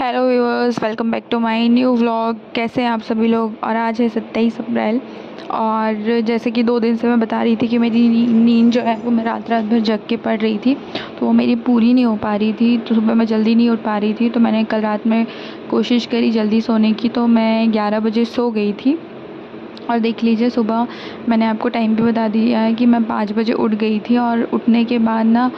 Hello viewers, welcome back to my new vlog. कैसे हैं आप सभी लोग। और आज है 27 अप्रैल और जैसे कि 2 दिन से मैं बता रही थी कि मेरी नींद जो है वो मैं रात भर जग के पढ़ रही थी, तो वो मेरी पूरी नहीं हो पा रही थी। तो सुबह मैं जल्दी नहीं उठ पा रही थी, तो मैंने कल रात में कोशिश करी जल्दी सोने की, तो मैं 11 बजे सो गई थी। और देख लीजिए, सुबह मैंने आपको टाइम भी बता दिया है कि मैं 5 बजे उठ गई थी। और उठने के बाद ना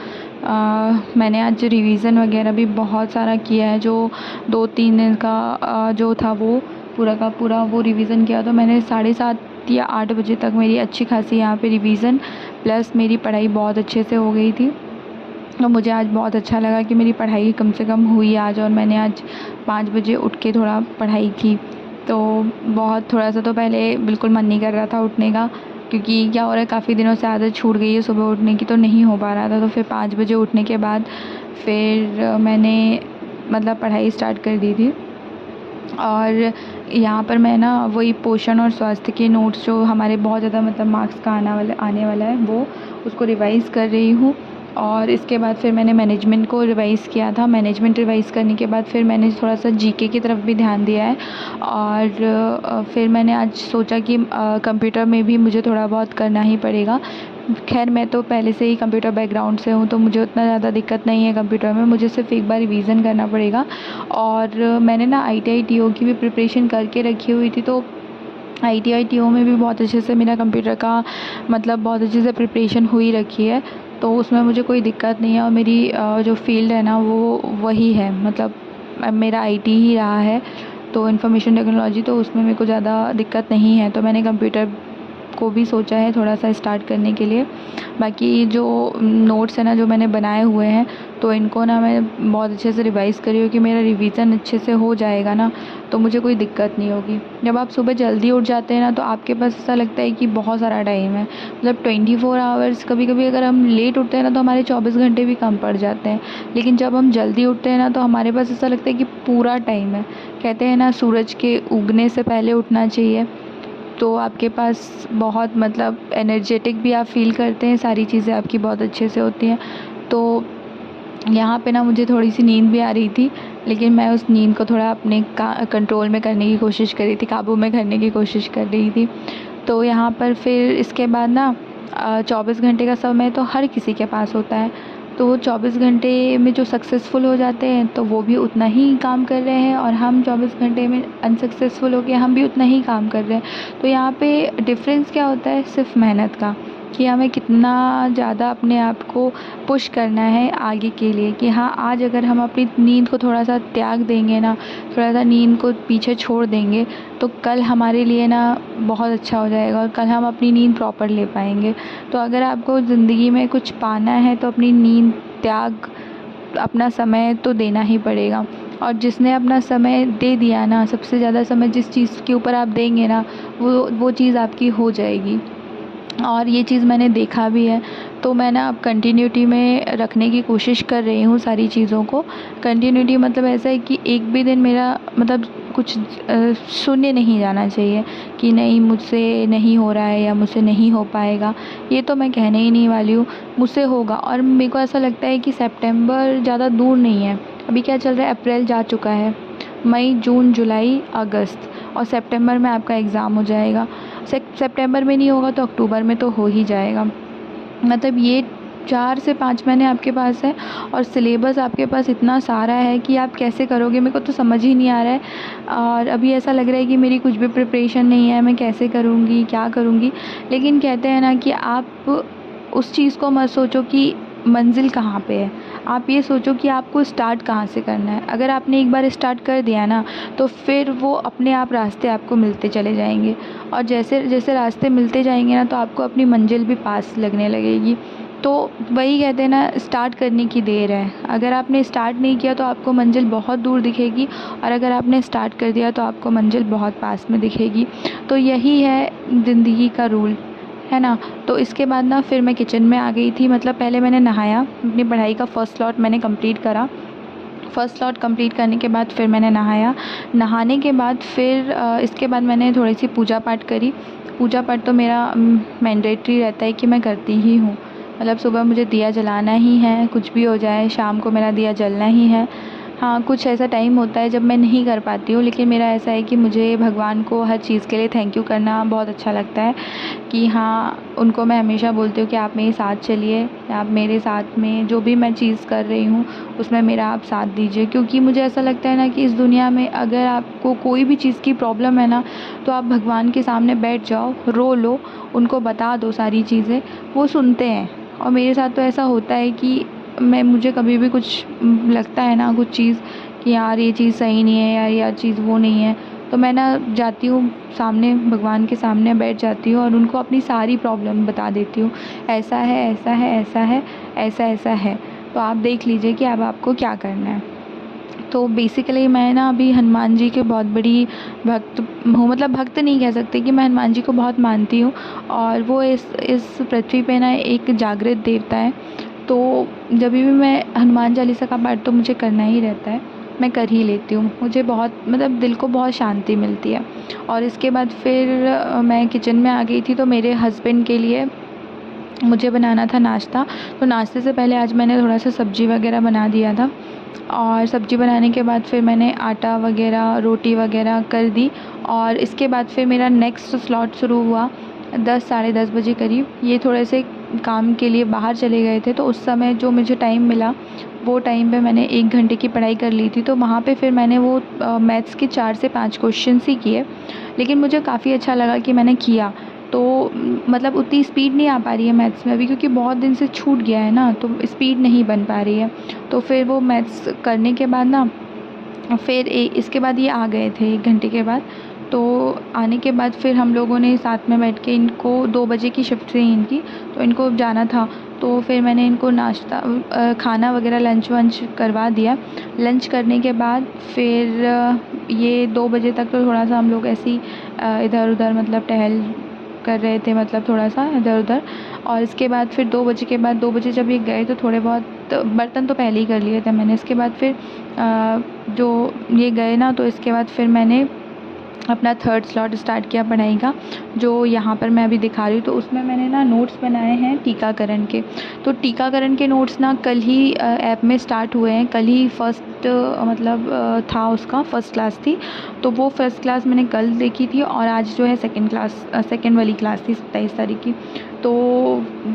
मैंने आज रिवीज़न वगैरह भी बहुत सारा किया है। जो 2-3 दिन का जो था वो पूरा का पूरा वो रिवीज़न किया। तो मैंने 7:30 या 8 बजे तक मेरी अच्छी खासी यहाँ पे रिवीज़न प्लस मेरी पढ़ाई बहुत अच्छे से हो गई थी। तो मुझे आज बहुत अच्छा लगा कि मेरी पढ़ाई कम से कम हुई आज। और मैंने आज 5 बजे उठ के थोड़ा पढ़ाई की। तो बहुत थोड़ा सा तो पहले बिल्कुल मन नहीं कर रहा था उठने का, क्योंकि क्या हो रहा है, काफ़ी दिनों से आदत छूट गई है सुबह उठने की, तो नहीं हो पा रहा था। तो फिर 5 बजे उठने के बाद फिर मैंने मतलब पढ़ाई स्टार्ट कर दी थी। और यहाँ पर मैं ना वही पोषण और स्वास्थ्य के नोट्स जो हमारे बहुत ज़्यादा मतलब मार्क्स का आने वाला है वो उसको रिवाइज़ कर रही हूँ। और इसके बाद फिर मैंने मैनेजमेंट को रिवाइज़ किया था। मैनेजमेंट रिवाइज़ करने के बाद फिर मैंने थोड़ा सा जीके की तरफ भी ध्यान दिया है। और फिर मैंने आज सोचा कि कंप्यूटर में भी मुझे थोड़ा बहुत करना ही पड़ेगा। खैर, मैं तो पहले से ही कंप्यूटर बैकग्राउंड से हूँ, तो मुझे उतना ज़्यादा दिक्कत नहीं है कंप्यूटर में। मुझे सिर्फ एक बार रिवीज़न करना पड़ेगा। और मैंने ना ITI TO की भी प्रिपरेशन करके रखी हुई थी, तो ITI TO में भी बहुत अच्छे से मेरा कंप्यूटर का मतलब बहुत अच्छे से प्रिपरेशन हुई रखी है। तो उसमें मुझे कोई दिक्कत नहीं है। और मेरी जो फ़ील्ड है ना वो वही है, मतलब मेरा IT ही रहा है, तो इन्फॉर्मेशन टेक्नोलॉजी, तो उसमें मेरे को ज़्यादा दिक्कत नहीं है। तो मैंने कंप्यूटर को भी सोचा है थोड़ा सा स्टार्ट करने के लिए। बाकी जो नोट्स है ना जो मैंने बनाए हुए हैं, तो इनको ना मैं बहुत अच्छे से रिवाइज़ करी हूँ कि मेरा रिवीज़न अच्छे से हो जाएगा ना, तो मुझे कोई दिक्कत नहीं होगी। जब आप सुबह जल्दी उठ जाते हैं ना, तो आपके पास ऐसा लगता है कि बहुत सारा टाइम है, मतलब 24 आवर्स। कभी कभी अगर हम लेट उठते हैं ना, तो हमारे 24 घंटे भी कम पड़ जाते हैं। लेकिन जब हम जल्दी उठते हैं ना, तो हमारे पास ऐसा लगता है कि पूरा टाइम है। कहते हैं ना, सूरज के उगने से पहले उठना चाहिए, तो आपके पास बहुत मतलब एनर्जेटिक भी आप फ़ील करते हैं, सारी चीज़ें आपकी बहुत अच्छे से होती हैं। तो यहाँ पे ना मुझे थोड़ी सी नींद भी आ रही थी, लेकिन मैं उस नींद को थोड़ा अपने कंट्रोल में करने की कोशिश कर रही थी, काबू में करने की कोशिश कर रही थी। तो यहाँ पर फिर इसके बाद ना 24 घंटे का समय तो हर किसी के पास होता है। तो वो 24 घंटे में जो सक्सेसफुल हो जाते हैं, तो वो भी उतना ही काम कर रहे हैं, और हम 24 घंटे में अनसक्सेसफुल हो गए, हम भी उतना ही काम कर रहे हैं। तो यहाँ पे डिफ़रेंस क्या होता है, सिर्फ मेहनत का, कि हमें कितना ज़्यादा अपने आप को पुश करना है आगे के लिए। कि हाँ, आज अगर हम अपनी नींद को थोड़ा सा त्याग देंगे ना, थोड़ा सा नींद को पीछे छोड़ देंगे, तो कल हमारे लिए ना बहुत अच्छा हो जाएगा, और कल हम अपनी नींद प्रॉपर ले पाएंगे। तो अगर आपको ज़िंदगी में कुछ पाना है, तो अपनी नींद त्याग, अपना समय तो देना ही पड़ेगा। और जिसने अपना समय दे दिया ना, सबसे ज़्यादा समय जिस चीज़ के ऊपर आप देंगे ना, वो चीज़ आपकी हो जाएगी। और ये चीज़ मैंने देखा भी है। तो मैं ना अब कंटिन्यूटी में रखने की कोशिश कर रही हूँ सारी चीज़ों को। कंटिन्यूटी मतलब ऐसा है कि एक भी दिन मेरा मतलब कुछ शून्य नहीं जाना चाहिए, कि नहीं मुझसे नहीं हो रहा है या मुझसे नहीं हो पाएगा। ये तो मैं कहने ही नहीं वाली हूँ, मुझसे होगा। और मेरे को ऐसा लगता है कि सितंबर ज़्यादा दूर नहीं है। अभी क्या चल रहा है, अप्रैल जा चुका है, मई, जून, जुलाई, अगस्त, और सितंबर में आपका एग्ज़ाम हो जाएगा। सितंबर में नहीं होगा तो अक्टूबर में तो हो ही जाएगा। मतलब ये 4 से 5 महीने आपके पास है, और सिलेबस आपके पास इतना सारा है कि आप कैसे करोगे, मेरे को तो समझ ही नहीं आ रहा है। और अभी ऐसा लग रहा है कि मेरी कुछ भी प्रिपरेशन नहीं है, मैं कैसे करूँगी, क्या करूँगी। लेकिन कहते हैं ना कि आप उस चीज़ को मत सोचो कि मंज़िल कहाँ पे है, आप ये सोचो कि आपको स्टार्ट कहाँ से करना है। अगर आपने एक बार स्टार्ट कर दिया ना, तो फिर वो अपने आप रास्ते आपको मिलते चले जाएंगे। और जैसे जैसे रास्ते मिलते जाएंगे ना, तो आपको अपनी मंजिल भी पास लगने लगेगी। तो वही कहते हैं ना, स्टार्ट करने की देर है। अगर आपने स्टार्ट नहीं किया तो आपको मंजिल बहुत दूर दिखेगी, और अगर आपने स्टार्ट कर दिया तो आपको मंजिल बहुत पास में दिखेगी। तो यही है ज़िंदगी का रूल, है ना। तो इसके बाद ना फिर मैं किचन में आ गई थी। मतलब पहले मैंने नहाया, अपनी पढ़ाई का फ़र्स्ट स्लॉट मैंने कंप्लीट करा। फ़र्स्ट स्लॉट कंप्लीट करने के बाद फिर मैंने नहाया। नहाने के बाद फिर इसके बाद मैंने थोड़ी सी पूजा पाठ करी। पूजा पाठ तो मेरा मैंडेटरी रहता है कि मैं करती ही हूँ। मतलब सुबह मुझे दिया जलाना ही है, कुछ भी हो जाए, शाम को मेरा दिया जलना ही है। हाँ, कुछ ऐसा टाइम होता है जब मैं नहीं कर पाती हूँ, लेकिन मेरा ऐसा है कि मुझे भगवान को हर चीज़ के लिए थैंक यू करना बहुत अच्छा लगता है कि हाँ, उनको मैं हमेशा बोलती हूँ कि आप मेरे साथ चलिए, आप मेरे साथ में जो भी मैं चीज़ कर रही हूँ उसमें मेरा आप साथ दीजिए। क्योंकि मुझे ऐसा लगता है ना कि इस दुनिया में अगर आपको कोई भी चीज़ की प्रॉब्लम है ना, तो आप भगवान के सामने बैठ जाओ, रो लो, उनको बता दो सारी चीज़ें, वो सुनते हैं। और मेरे साथ तो ऐसा होता है कि मुझे कभी भी कुछ लगता है ना कुछ चीज़ कि यार ये चीज़ सही नहीं है, यार ये चीज़ वो नहीं है, तो मैं ना जाती हूँ सामने, भगवान के सामने बैठ जाती हूँ और उनको अपनी सारी प्रॉब्लम बता देती हूँ, ऐसा है, ऐसा है, ऐसा है, ऐसा ऐसा है, तो आप देख लीजिए कि अब आपको क्या करना है। तो बेसिकली मैं ना अभी हनुमान जी के बहुत बड़ी भक्त हूँ, मतलब भक्त नहीं कह सकते कि मैं हनुमान जी को बहुत मानती हूँ। और वो इस पृथ्वी पे ना एक जागृत देवता है। तो जब भी मैं हनुमान चालीसा का पाठ तो मुझे करना ही रहता है, मैं कर ही लेती हूँ। मुझे बहुत मतलब दिल को बहुत शांति मिलती है। और इसके बाद फिर मैं किचन में आ गई थी, तो मेरे हस्बैंड के लिए मुझे बनाना था नाश्ता। तो नाश्ते से पहले आज मैंने थोड़ा सा सब्ज़ी वगैरह बना दिया था, और सब्ज़ी बनाने के बाद फिर मैंने आटा वगैरह, रोटी वगैरह कर दी। और इसके बाद फिर मेरा नेक्स्ट स्लॉट शुरू हुआ 10 साढ़े 10 बजे करीब। ये थोड़े से काम के लिए बाहर चले गए थे, तो उस समय जो मुझे टाइम मिला वो टाइम पे मैंने 1 घंटे की पढ़ाई कर ली थी। तो वहाँ पे फिर मैंने वो मैथ्स के 4 से 5 क्वेश्चंस ही किए, लेकिन मुझे काफ़ी अच्छा लगा कि मैंने किया। तो मतलब उतनी स्पीड नहीं आ पा रही है मैथ्स में अभी, क्योंकि बहुत दिन से छूट गया है ना, तो स्पीड नहीं बन पा रही है। तो फिर वो मैथ्स करने के बाद ना फिर इसके बाद ये आ गए थे 1 घंटे के बाद। तो आने के बाद फिर हम लोगों ने साथ में बैठ के, इनको 2 बजे की शिफ्ट थी इनकी, तो इनको जाना था। तो फिर मैंने इनको नाश्ता खाना वगैरह लंच वंच करवा दिया। लंच करने के बाद फिर ये 2 बजे तक तो थोड़ा सा हम लोग ऐसे ही इधर उधर मतलब टहल कर रहे थे, मतलब थोड़ा सा इधर उधर। और इसके बाद फिर 2 बजे के बाद, 2 बजे जब ये गए तो थोड़े बहुत बर्तन तो पहले ही कर लिए थे मैंने। इसके बाद फिर जो ये गए ना, तो इसके बाद फिर मैंने अपना 3rd स्लॉट स्टार्ट किया पढ़ाई का, जो यहाँ पर मैं अभी दिखा रही हूँ। तो उसमें मैंने ना नोट्स बनाए हैं टीकाकरण के। तो टीकाकरण के नोट्स ना कल ही ऐप में स्टार्ट हुए हैं, कल ही फर्स्ट मतलब था उसका, फर्स्ट क्लास थी। तो वो फर्स्ट क्लास मैंने कल देखी थी, और आज जो है सेकेंड वाली क्लास थी 27 तारीख की। तो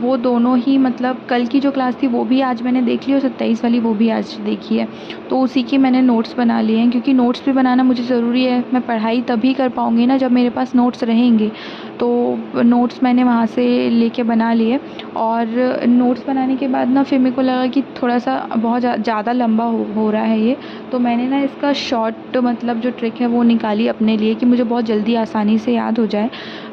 वो दोनों ही मतलब कल की जो क्लास थी वो भी आज मैंने देख ली, और 27 वाली वो भी आज देखी है। तो उसी के मैंने नोट्स बना लिए हैं, क्योंकि नोट्स भी बनाना मुझे ज़रूरी है। मैं पढ़ाई तभी कर पाऊँगी ना जब मेरे पास नोट्स रहेंगे। तो नोट्स मैंने वहाँ से लेके बना लिए। और नोट्स बनाने के बाद ना फिर मेरे को लगा कि थोड़ा सा बहुत ज़्यादा लंबा हो रहा है ये। तो मैंने ना इसका शॉर्ट मतलब जो ट्रिक है वो निकाली अपने लिए, कि मुझे बहुत जल्दी आसानी से याद हो जाए।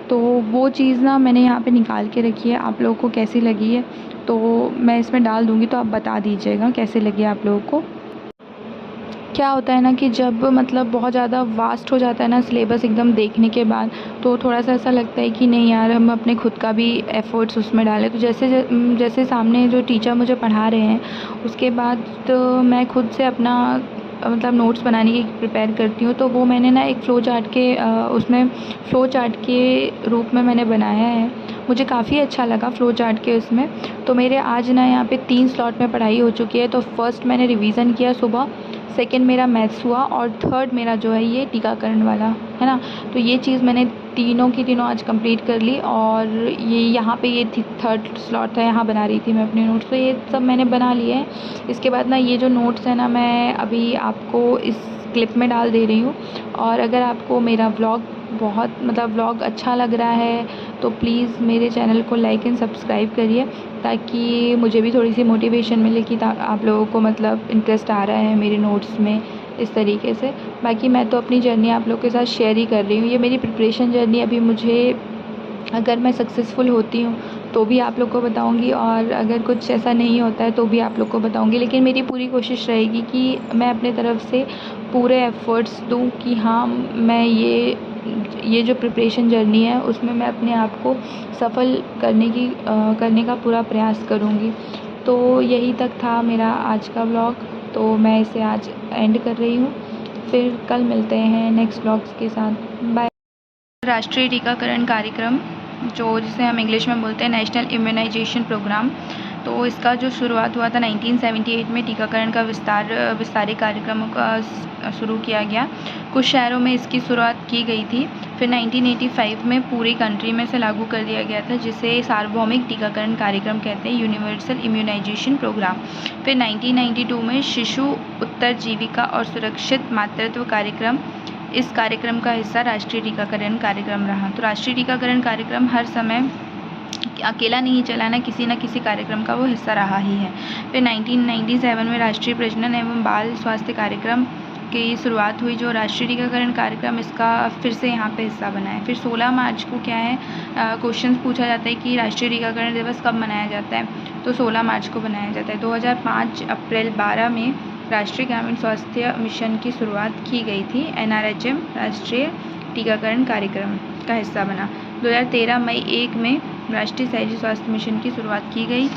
तो वो चीज़ ना मैंने यहाँ पे निकाल के रखी है। आप लोगों को कैसी लगी है तो मैं इसमें डाल दूँगी, तो आप बता दीजिएगा कैसे लगी आप लोगों को। क्या होता है ना कि जब मतलब बहुत ज़्यादा वास्ट हो जाता है ना सिलेबस एकदम देखने के बाद, तो थोड़ा सा ऐसा लगता है कि नहीं यार, हम अपने खुद का भी एफ़र्ट्स उसमें डालें। तो जैसे सामने जो टीचर मुझे पढ़ा रहे हैं, उसके बाद तो मैं खुद से अपना मतलब नोट्स बनाने की प्रिपेयर करती हूँ। तो वो मैंने ना एक उसमें फ़्लो चार्ट के रूप में मैंने बनाया है। मुझे काफ़ी अच्छा लगा फ़्लो चार्ट के उसमें। तो मेरे आज ना यहाँ पे 3 स्लॉट में पढ़ाई हो चुकी है। तो फर्स्ट मैंने रिवीज़न किया सुबह, सेकंड मेरा मैथ्स हुआ, और थर्ड मेरा जो है ये टीकाकरण वाला है ना। तो ये चीज़ मैंने तीनों की तीनों आज कंप्लीट कर ली। और ये यहाँ पे ये थी 3rd स्लॉट था, यहाँ बना रही थी मैं अपने नोट्स, तो ये सब मैंने बना लिए हैं। इसके बाद ना ये जो नोट्स है ना, मैं अभी आपको इस क्लिप में डाल दे रही हूँ। और अगर आपको मेरा व्लॉग अच्छा लग रहा है तो प्लीज़ मेरे चैनल को लाइक एंड सब्सक्राइब करिए, ताकि मुझे भी थोड़ी सी मोटिवेशन मिले कि आप लोगों को मतलब इंटरेस्ट आ रहा है मेरे नोट्स में इस तरीके से। बाकी मैं तो अपनी जर्नी आप लोग के साथ शेयर ही कर रही हूँ, ये मेरी प्रिपरेशन जर्नी। अभी मुझे अगर मैं सक्सेसफुल होती हूँ तो भी आप लोग को बताऊँगी, और अगर कुछ ऐसा नहीं होता है तो भी आप लोग को बताऊँगी। लेकिन मेरी पूरी कोशिश रहेगी कि मैं अपने तरफ से पूरे एफ़र्ट्स दूँ कि हाँ, मैं ये जो प्रिपरेशन जर्नी है उसमें मैं अपने आप को सफल करने का पूरा प्रयास करूँगी। तो यही तक था मेरा आज का व्लॉग, तो मैं इसे आज एंड कर रही हूँ। फिर कल मिलते हैं नेक्स्ट व्लॉग्स के साथ। बाय। राष्ट्रीय टीकाकरण कार्यक्रम, जिसे हम इंग्लिश में बोलते हैं नेशनल इम्यूनाइजेशन प्रोग्राम, तो इसका जो शुरुआत हुआ था 1978 में टीकाकरण का विस्तारित कार्यक्रमों का शुरू किया गया। कुछ शहरों में इसकी शुरुआत की गई थी। फिर 1985 में पूरी कंट्री में से लागू कर दिया गया था, जिसे सार्वभौमिक टीकाकरण कार्यक्रम कहते हैं, यूनिवर्सल इम्यूनाइजेशन प्रोग्राम। फिर 1992 में शिशु उत्तरजीविका और सुरक्षित मातृत्व कार्यक्रम, इस कार्यक्रम का हिस्सा राष्ट्रीय टीकाकरण कार्यक्रम रहा। तो राष्ट्रीय टीकाकरण कार्यक्रम हर समय अकेला नहीं चला, ना किसी कार्यक्रम का वो हिस्सा रहा ही है। फिर 1997 में राष्ट्रीय प्रजनन एवं बाल स्वास्थ्य कार्यक्रम की शुरुआत हुई। जो राष्ट्रीय टीकाकरण कार्यक्रम इसका फिर से यहाँ पे हिस्सा बना है। फिर 16 मार्च को क्या है, क्वेश्चन पूछा जाता है कि राष्ट्रीय टीकाकरण दिवस कब मनाया जाता है, तो 16 मार्च को मनाया जाता है। 2005 अप्रैल 12 में राष्ट्रीय ग्रामीण स्वास्थ्य मिशन की शुरुआत की गई थी। NRHM राष्ट्रीय टीकाकरण कार्यक्रम का हिस्सा बना। 2013 मई 1 में राष्ट्रीय शहरी स्वास्थ्य मिशन की शुरुआत की गई।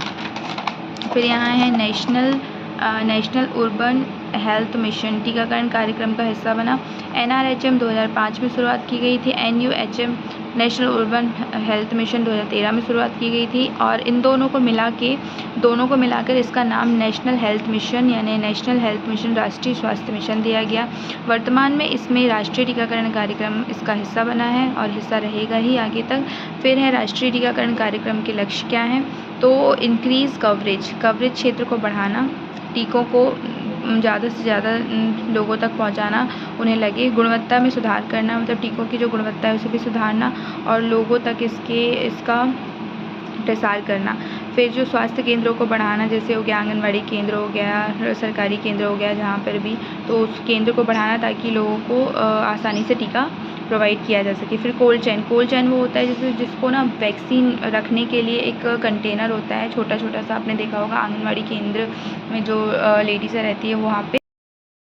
फिर यहाँ है नेशनल अर्बन हेल्थ मिशन टीकाकरण कार्यक्रम का हिस्सा बना। NRHM 2005 में शुरुआत की गई थी। NUHM national urban health mission 2013 में शुरुआत की गई थी, और इन दोनों को मिलाकर इसका नाम नेशनल हेल्थ मिशन यानी नेशनल हेल्थ मिशन राष्ट्रीय स्वास्थ्य मिशन दिया गया। वर्तमान में इसमें राष्ट्रीय टीकाकरण कार्यक्रम इसका हिस्सा बना है और हिस्सा रहेगा ही आगे तक। फिर है राष्ट्रीय टीकाकरण कार्यक्रम के लक्ष्य क्या हैं, तो इंक्रीज़ कवरेज क्षेत्र को बढ़ाना, टीकों को ज़्यादा से ज़्यादा लोगों तक पहुंचाना, उन्हें लगे, गुणवत्ता में सुधार करना, मतलब टीकों की जो गुणवत्ता है उसे भी सुधारना और लोगों तक इसका प्रसार करना। फिर जो स्वास्थ्य केंद्रों को बढ़ाना, जैसे हो गया आंगनवाड़ी केंद्र हो गया, सरकारी केंद्र हो गया, जहाँ पर भी, तो उस केंद्र को बढ़ाना ताकि लोगों को आसानी से टीका प्रोवाइड किया जा सके। फिर कोल्ड चेन वो होता है जैसे जिसको ना वैक्सीन रखने के लिए एक कंटेनर होता है छोटा सा, आपने देखा होगा आंगनवाड़ी केंद्र में जो लेडीज़ रहती है वहाँ पे।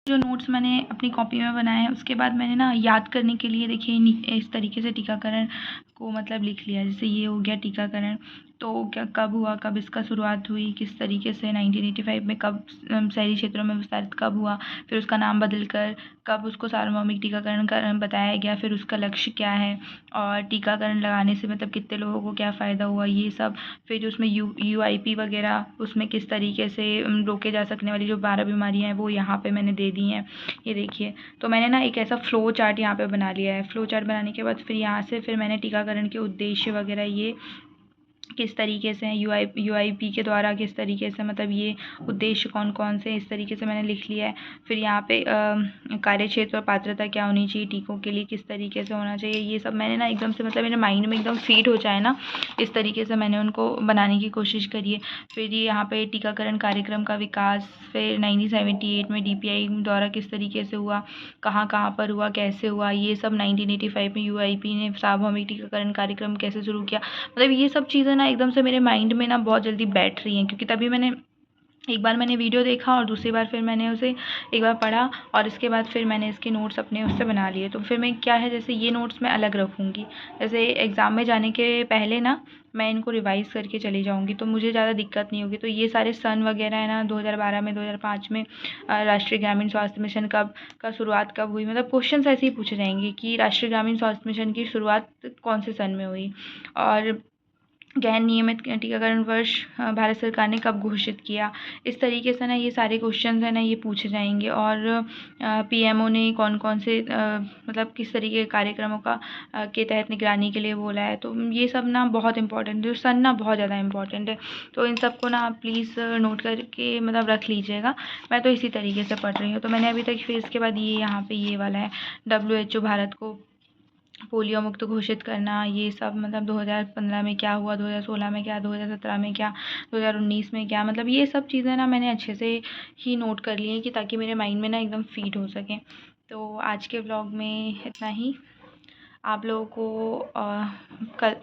जो नोट्स मैंने अपनी कॉपी में बनाए हैं उसके बाद मैंने ना याद करने के लिए देखिए इस तरीके से टीकाकरण को मतलब लिख लिया। जैसे ये हो गया टीकाकरण, तो क्या कब हुआ, कब इसका शुरुआत हुई, किस तरीके से 1985 में कब शहरी क्षेत्रों में विस्तारित कब हुआ, फिर उसका नाम बदलकर कब उसको सार्वभौमिक टीकाकरण बताया गया, फिर उसका लक्ष्य क्या है और टीकाकरण लगाने से मतलब कितने लोगों को क्या फ़ायदा हुआ, ये सब। फिर जो उसमें UIP वगैरह उसमें किस तरीके से रोके जा सकने वाली जो 12 बीमारियाँ हैं वो यहाँ पे मैंने दे दी हैं, ये देखिए। तो मैंने ना एक ऐसा फ़्लो चार्ट यहाँ पे बना लिया है। फ़्लो चार्ट बनाने के बाद फिर यहाँ से फिर मैंने टीकाकरण के उद्देश्य वगैरह ये किस तरीके से हैं, UIP के द्वारा किस तरीके से, मतलब ये उद्देश्य कौन कौन से, इस तरीके से मैंने लिख लिया है। फिर यहाँ पे कार्य क्षेत्र और पात्रता क्या होनी चाहिए, टीकों के लिए किस तरीके से होना चाहिए, ये सब मैंने ना एकदम से मतलब मेरे माइंड में एकदम फीड हो जाए ना, इस तरीके से मैंने उनको बनाने की कोशिश करी है। फिर ये यहाँ पे टीकाकरण कार्यक्रम का विकास, फिर 1978 में DPI द्वारा किस तरीके से हुआ, कहाँ पर हुआ, कैसे हुआ, ये सब 1985 में UIP ने सार्वभौमिक टीकाकरण कार्यक्रम कैसे शुरू किया, मतलब ये सब चीज़ें ना एकदम से मेरे माइंड में ना बहुत जल्दी बैठ रही हैं, क्योंकि तभी मैंने एक बार मैंने वीडियो देखा और दूसरी बार फिर मैंने उसे एक बार पढ़ा और इसके बाद फिर मैंने इसके नोट्स अपने उससे बना लिए। तो फिर मैं क्या है, जैसे ये नोट्स मैं अलग रखूँगी, जैसे एग्ज़ाम में जाने के पहले ना मैं इनको रिवाइज़ करके चली जाऊँगी, तो मुझे ज़्यादा दिक्कत नहीं होगी। तो ये सारे सन वगैरह है ना, 2012 में, 2005 में राष्ट्रीय ग्रामीण स्वास्थ्य मिशन का शुरुआत कब हुई, मतलब क्वेश्चन ऐसे ही पूछे जाएंगे कि राष्ट्रीय ग्रामीण स्वास्थ्य मिशन की शुरुआत कौन से सन में हुई, और गैर नियमित टीकाकरण वर्ष भारत सरकार ने कब घोषित किया, इस तरीके से ना ये सारे क्वेश्चंस हैं ना ये पूछे जाएंगे। और PMO ने कौन कौन से मतलब किस तरीके के कार्यक्रमों के तहत निगरानी के लिए बोला है, तो ये सब ना बहुत इंपॉर्टेंट है, जो सन ना बहुत ज़्यादा इंपॉर्टेंट है। तो इन सबको ना आप प्लीज़ नोट करके मतलब रख लीजिएगा। मैं तो इसी तरीके से पढ़ रही हूँ। तो मैंने अभी तक, फिर इसके बाद ये यहाँ पे ये वाला है WHO भारत को पोलियो मुक्त घोषित करना, ये सब मतलब 2015 में क्या हुआ, 2016 में क्या, 2017 में क्या, 2019 में क्या, मतलब ये सब चीज़ें ना मैंने अच्छे से ही नोट कर ली हैं कि ताकि मेरे माइंड में ना एकदम फीड हो सके। तो आज के व्लॉग में इतना ही। आप लोगों को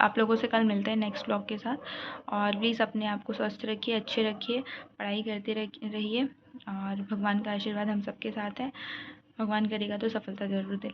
आप लोगों से कल मिलते हैं नेक्स्ट व्लॉग के साथ। और प्लीज़ अपने आप को स्वस्थ रखिए, अच्छे रखिए, पढ़ाई करते रहिए और भगवान का आशीर्वाद हम सबके साथ है। भगवान करेगा तो सफलता ज़रूर दिलाएगा।